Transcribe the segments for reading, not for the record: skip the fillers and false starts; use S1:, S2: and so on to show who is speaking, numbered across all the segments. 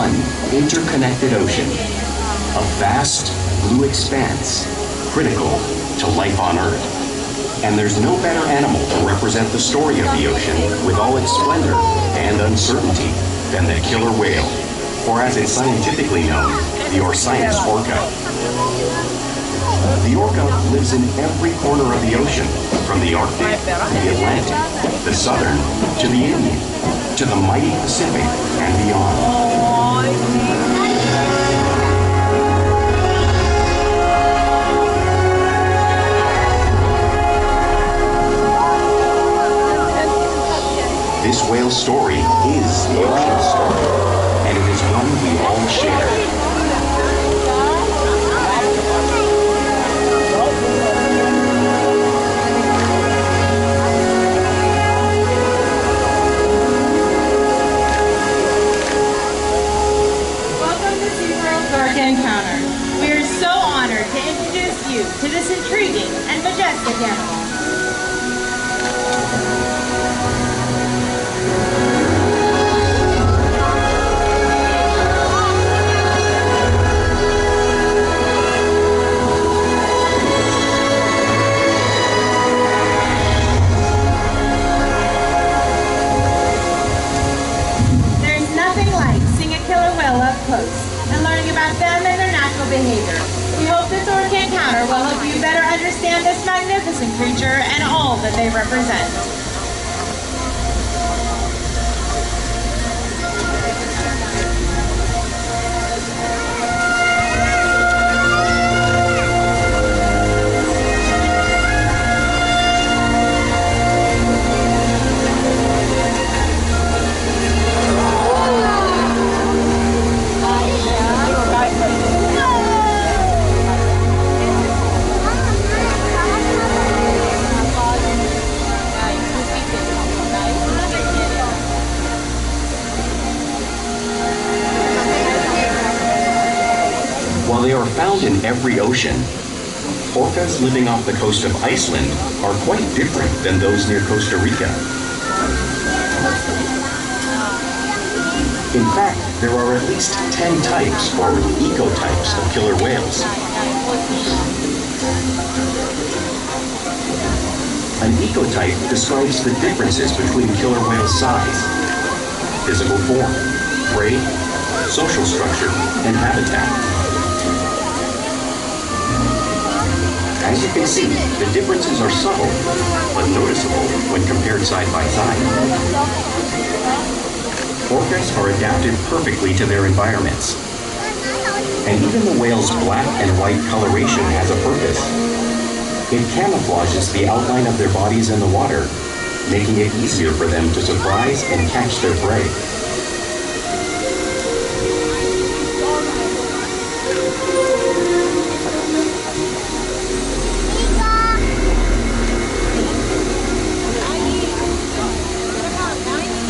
S1: one interconnected ocean, a vast blue expanse critical to life on Earth. And there's no better animal to represent the story of the ocean with all its splendor and uncertainty than the killer whale, or as it's scientifically known, the Orca's orca. The orca lives in every corner of the ocean, from the Arctic to the Atlantic, the Southern to the Indian, to the mighty Pacific and beyond. This whale's story is the ocean's story, and it is one we all share.
S2: Welcome to SeaWorld's Orca Encounter. We are so honored to introduce you to this intriguing and majestic animal. And learning about them and their natural behavior. We hope this Orca Encounter will help you better understand this magnificent creature and all that they represent.
S1: While they are found in every ocean, orcas living off the coast of Iceland are quite different than those near Costa Rica. In fact, there are at least 10 types or ecotypes of killer whales. An ecotype describes the differences between killer whale size, physical form, prey, social structure, and habitat. As you can see, the differences are subtle, but noticeable when compared side by side. Orcas are adapted perfectly to their environments. And even the whale's black and white coloration has a purpose. It camouflages the outline of their bodies in the water, making it easier for them to surprise and catch their prey.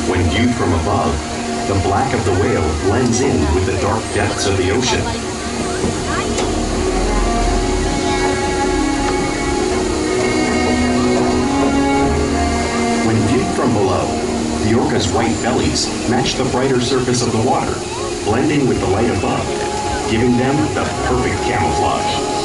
S1: When viewed from above, the black of the whale blends in with the dark depths of the ocean. When viewed from below, the orca's white bellies match the brighter surface of the water, blending with the light above, giving them the perfect camouflage.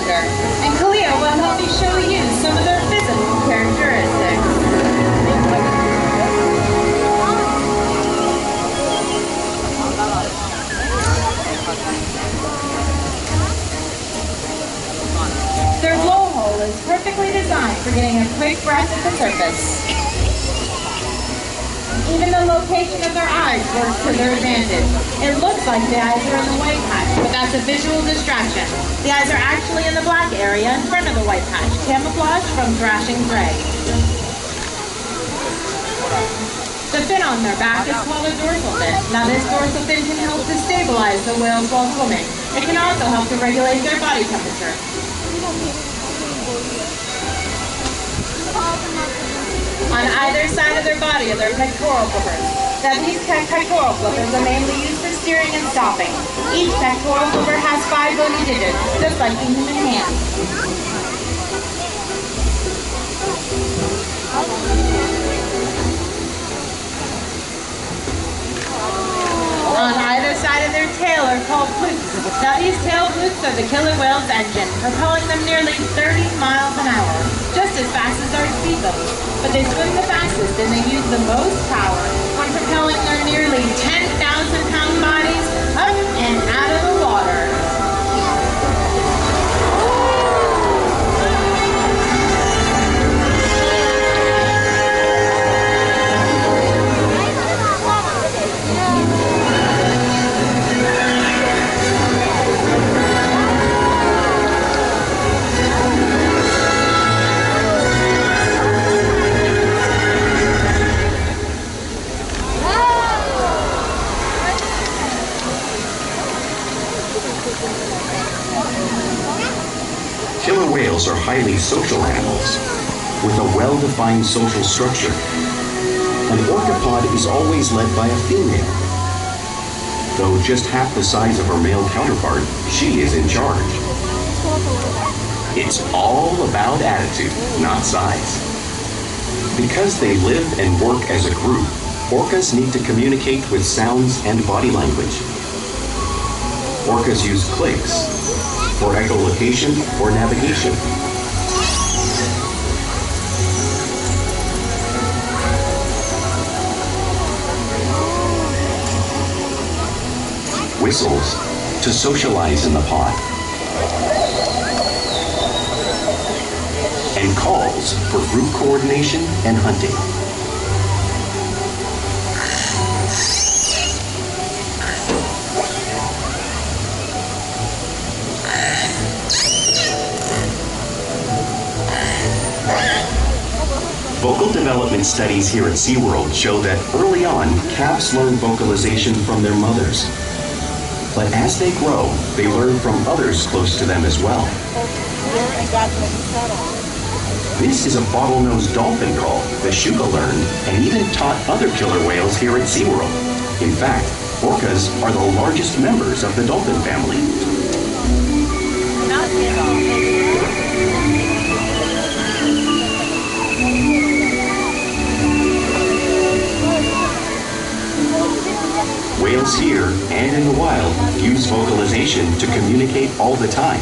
S2: And Kalia will help me show you some of their physical characteristics. Their blowhole is perfectly designed for getting a quick breath at the surface. Even the location of their eyes works to their advantage. It looks like the eyes are in the white patch, but that's a visual distraction. The eyes are actually in the black area in front of the white patch, camouflage from thrashing prey. The fin on their back is called a dorsal fin. Now this dorsal fin can help to stabilize the whales while swimming. It can also help to regulate their body temperature. On either side of their body are their pectoral flippers. Now these pectoral flippers are mainly used for steering and stopping. Each pectoral flipper has 5 bony digits, just like the human hand. On either side of their tail are called flukes. Now these tail flukes are the killer whale's engine, propelling them nearly 30 miles an hour, just as fast as our speedboats. But they swim the fastest and they use the most power when propelling their nearly 10,000-pound bodies up and out of the water.
S1: Killer whales are highly social animals with a well-defined social structure. An orcapod is always led by a female. Though just half the size of her male counterpart, she is in charge. It's all about attitude, not size. Because they live and work as a group, orcas need to communicate with sounds and body language. Orcas use clicks for echolocation or navigation. Whistles to socialize in the pod. And calls for group coordination and hunting. Vocal development studies here at SeaWorld show that early on, calves learn vocalization from their mothers. But as they grow, they learn from others close to them as well. This is a bottlenose dolphin call that Shuka learned and even taught other killer whales here at SeaWorld. In fact, orcas are the largest members of the dolphin family. Whales here and in the wild use vocalization to communicate all the time.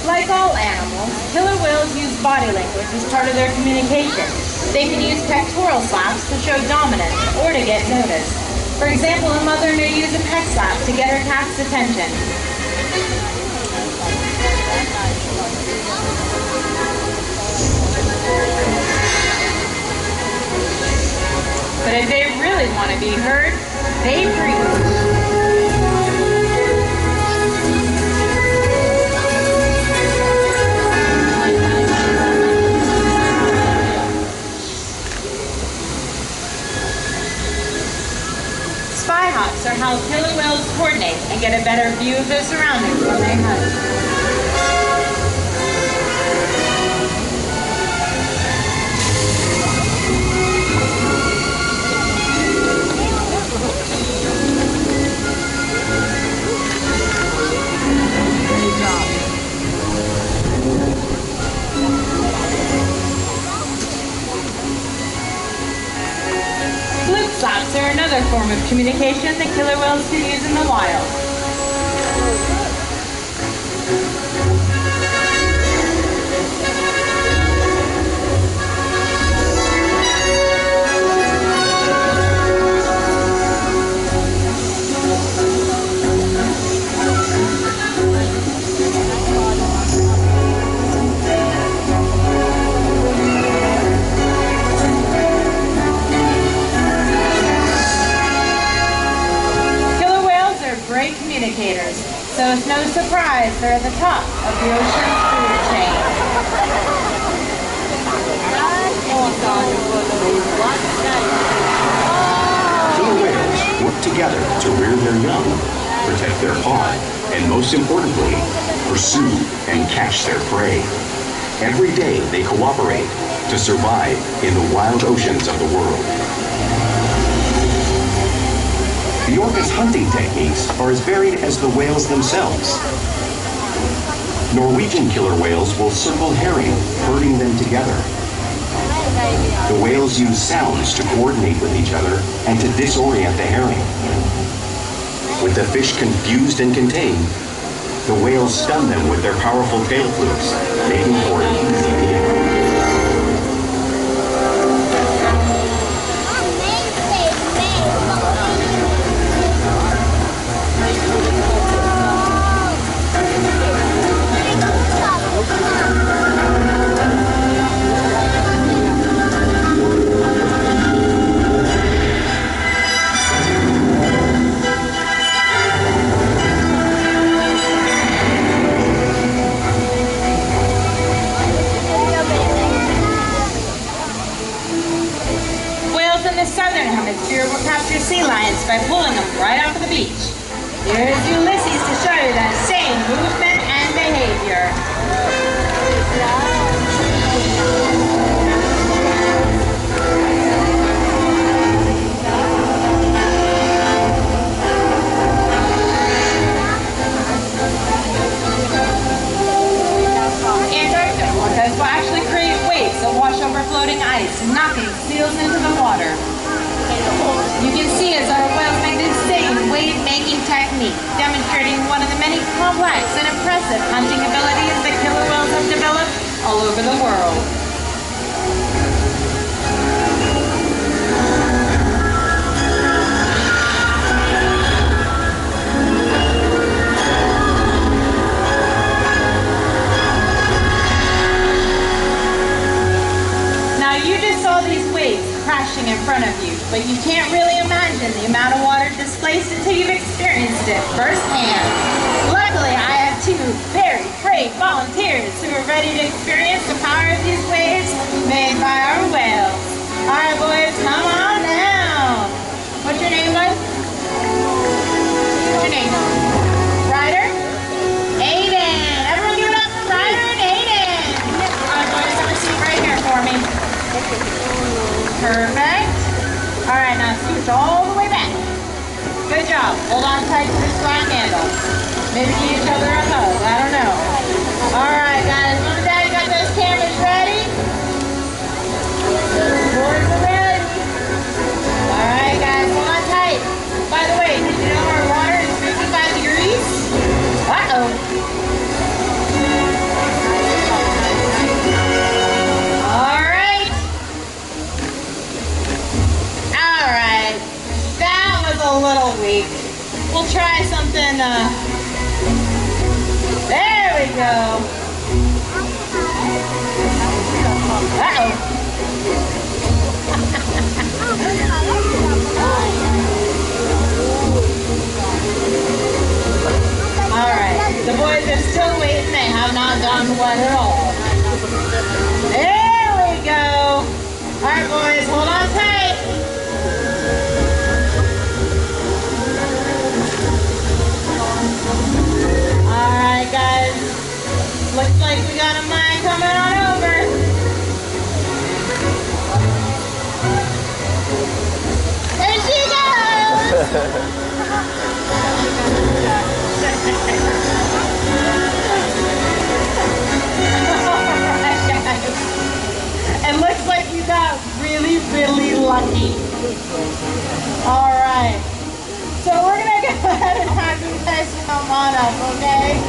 S2: Like all animals, killer whales use body language as part of their communication. They can use pectoral slaps to show dominance or to get noticed. For example, a mother may use a peck slap to get her calf's attention. But if they really want to be heard, they breathe. Spy hops are how killer whales coordinate and get a better view of their surroundings when they hunt. Flip slaps are another form of communication that killer whales can use in the wild. Great communicators, so it's no surprise they're at the top of the ocean's food chain.
S1: Killer whales work together to rear their young, protect their pod, and most importantly, pursue and catch their prey. Every day they cooperate to survive in the wild oceans of the world. The orca's hunting techniques are as varied as the whales themselves. Norwegian killer whales will circle herring, herding them together. The whales use sounds to coordinate with each other and to disorient the herring. With the fish confused and contained, the whales stun them with their powerful tail flukes, making for an easy meal.
S2: Will capture sea lions by pulling them right off of the beach. Here's Ulysses to show you that same movement and behavior. Antarctic orcas will actually create waves that wash over floating ice, knocking seals into the water. You can see as our whales make this same wave-making technique, demonstrating one of the many complex and impressive hunting abilities that killer whales have developed all over the world. Now you just saw these waves crashing in front of you, but you can't really imagine the amount of water displaced until you've experienced it firsthand. Luckily, I have two very brave volunteers who are ready to experience the power of these waves made by our whales. All right, boys, come on down. What's your name, bud? What's your name? Ryder? Aiden. Everyone give it up for Ryder and Aiden. All right, boys, have a seat right here for me. Perfect. All right, now scooch all the way back. Good job. Hold on tight to this black handle. Maybe give each other a hug. I don't know. All right, guys. Mom and Dad, you got those cameras ready? Boards are ready. All right, guys. Hold on tight. By the way, did you know our water is 55 degrees? Uh-oh. A little weak. We'll try something, there we go. Uh-oh. Alright, the boys are still waiting. They have not gone wet at all. There we go. Alright, boys, hold on tight. Alright, guys. Looks like we got a mine coming on over. There she goes! Alright, guys. It looks like we got really, really lucky. Alright. So we're going to go ahead and have you guys come on up, okay?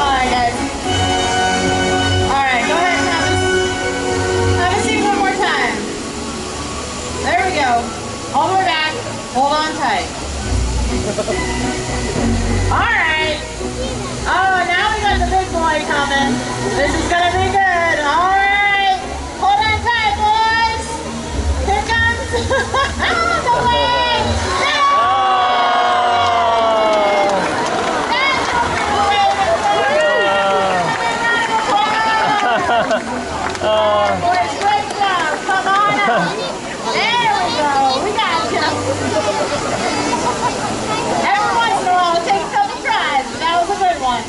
S2: Alright, guys. Alright, go ahead and have a seat one more time. There we go. All the way back. Hold on tight. Alright. Oh, now we got the big boy coming. This is going to be good. Alright. Hold on tight, boys. Here comes the wave. Boys, great job. Come on up. There we go. We got you. Every once in a while, it takes a couple tries, but that was a good one.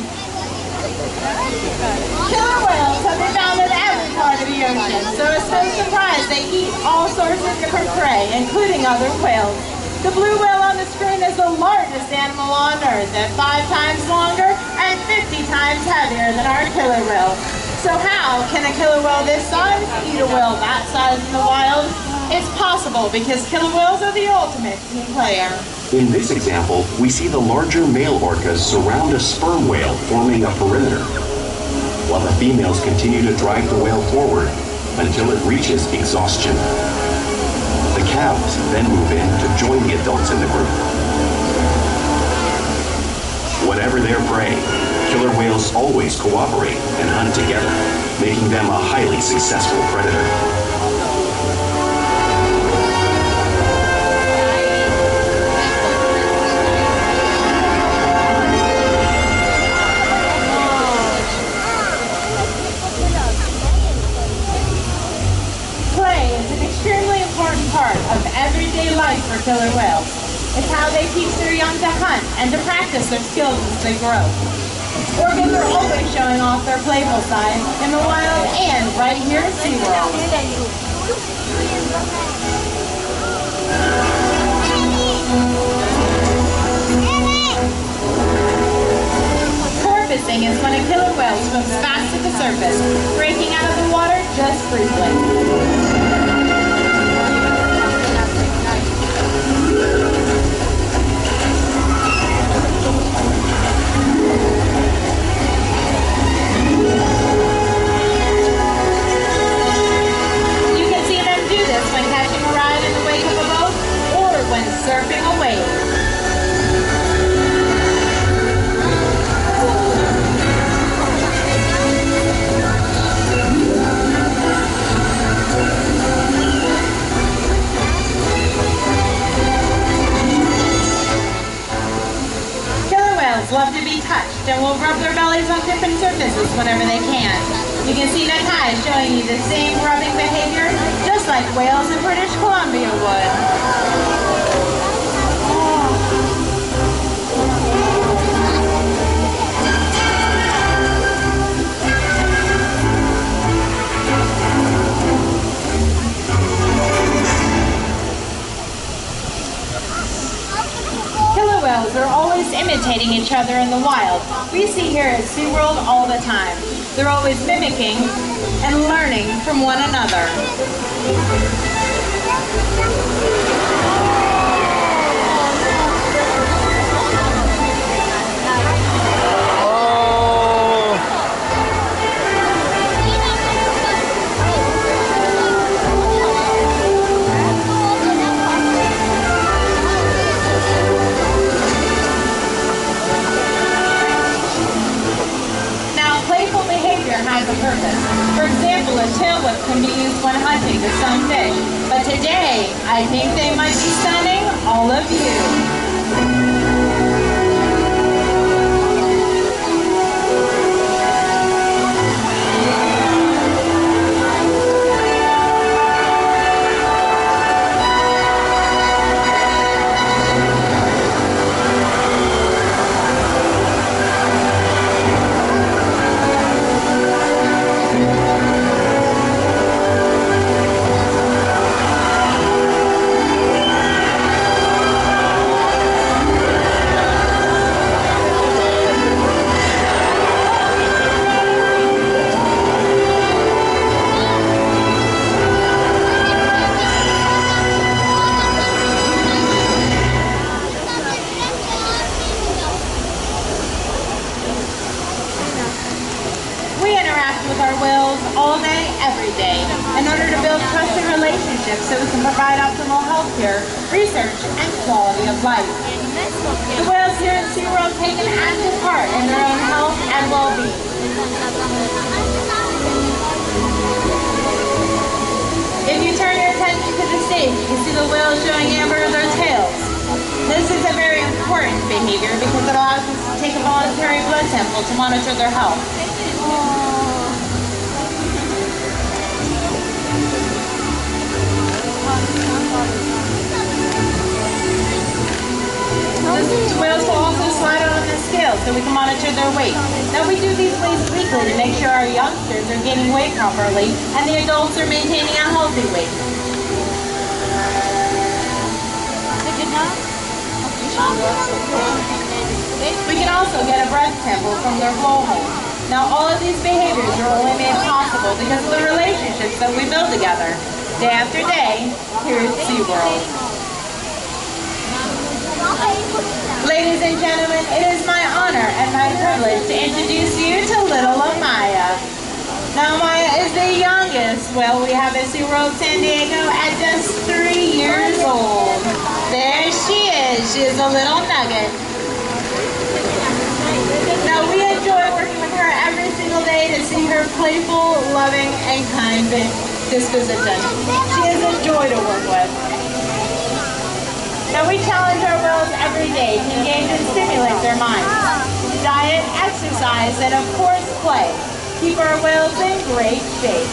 S2: surprised, they eat all sorts of different prey, including other whales. The blue whale on the screen is the largest animal on Earth, at 5 times longer and 50 times heavier than our killer whale. So how can a killer whale this size eat a whale that size in the wild? It's possible because killer whales are the ultimate team player.
S1: In this example, we see the larger male orcas surround a sperm whale, forming a perimeter, while the females continue to drive the whale forward until it reaches exhaustion. The calves then move in to join the adults in the group. Whatever their prey, killer whales always cooperate and hunt together, making them a highly successful predator.
S2: Part of everyday life for killer whales. It's how they teach their young to hunt and to practice their skills as they grow. Orcas are always showing off their playful side in the wild and right here at SeaWorld. Porpoising is when a killer whale swims fast to the surface, breaking out of the water just briefly. When catching a ride in the wake of a boat or when surfing a wave. Killer whales love to be touched and will rub their bellies on different surfaces whenever they can. You can see Nakai showing you the same rubbing behavior, just like whales in British Columbia would. Killer whales are always imitating each other in the wild. We see here at SeaWorld all the time. They're always mimicking and learning from one another. Has a purpose. For example, a tail whip can be used when hunting to stun fish. But today, I think they might be stunning all of you. in order to build trusted relationships so we can provide optimal health care, research, and quality of life. The whales here in SeaWorld take an active part in their own health and well-being. If you turn your attention to the stage, you can see the whales showing Amber their tails. This is a very important behavior because it allows us to take a voluntary blood sample to monitor their health. The whales will also slide out on the scale scale so we can monitor their weight. Now we do these weights weekly to make sure our youngsters are gaining weight properly and the adults are maintaining a healthy weight. We can also get a breath sample from their blowhole. Now all of these behaviors are only made possible because of the relationships that we build together, day after day, here at SeaWorld. Ladies and gentlemen, it is my honor and my privilege to introduce you to little Amaya. Now Amaya is the youngest whale we have at SeaWorld San Diego at just 3 years old. There she is. She is a little nugget. Now we enjoy working with her every single day to see her playful, loving, and kind disposition. She is a joy to work with. Now we challenge our whales every day to engage and stimulate their minds. Diet, exercise, and of course play. Keep our whales in great shape.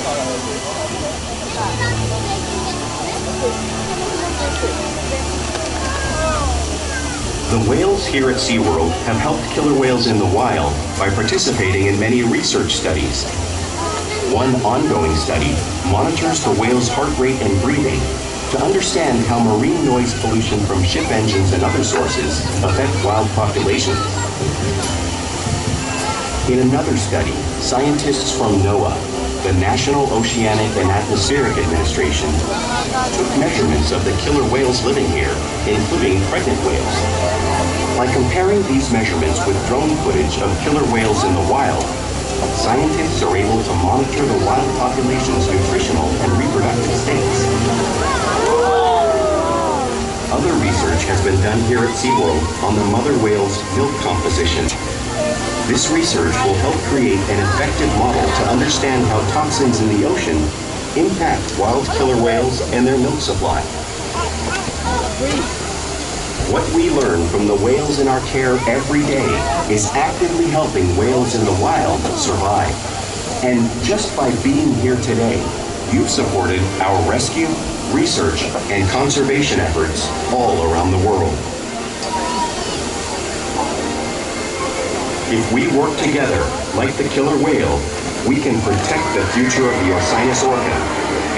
S1: The whales here at SeaWorld have helped killer whales in the wild by participating in many research studies. One ongoing study monitors the whale's heart rate and breathing to understand how marine noise pollution from ship engines and other sources affect wild populations. In another study, scientists from NOAA, the National Oceanic and Atmospheric Administration, took measurements of the killer whales living here, including pregnant whales. By comparing these measurements with drone footage of killer whales in the wild, scientists are able to monitor the wild population's nutritional and reproductive states. Other research has been done here at SeaWorld on the mother whale's milk composition. This research will help create an effective model to understand how toxins in the ocean impact wild killer whales and their milk supply. What we learn from the whales in our care every day is actively helping whales in the wild survive. And just by being here today, you've supported our rescue, research, and conservation efforts all around the world. If we work together, like the killer whale, we can protect the future of the Orca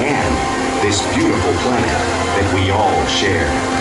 S1: and this beautiful planet that we all share.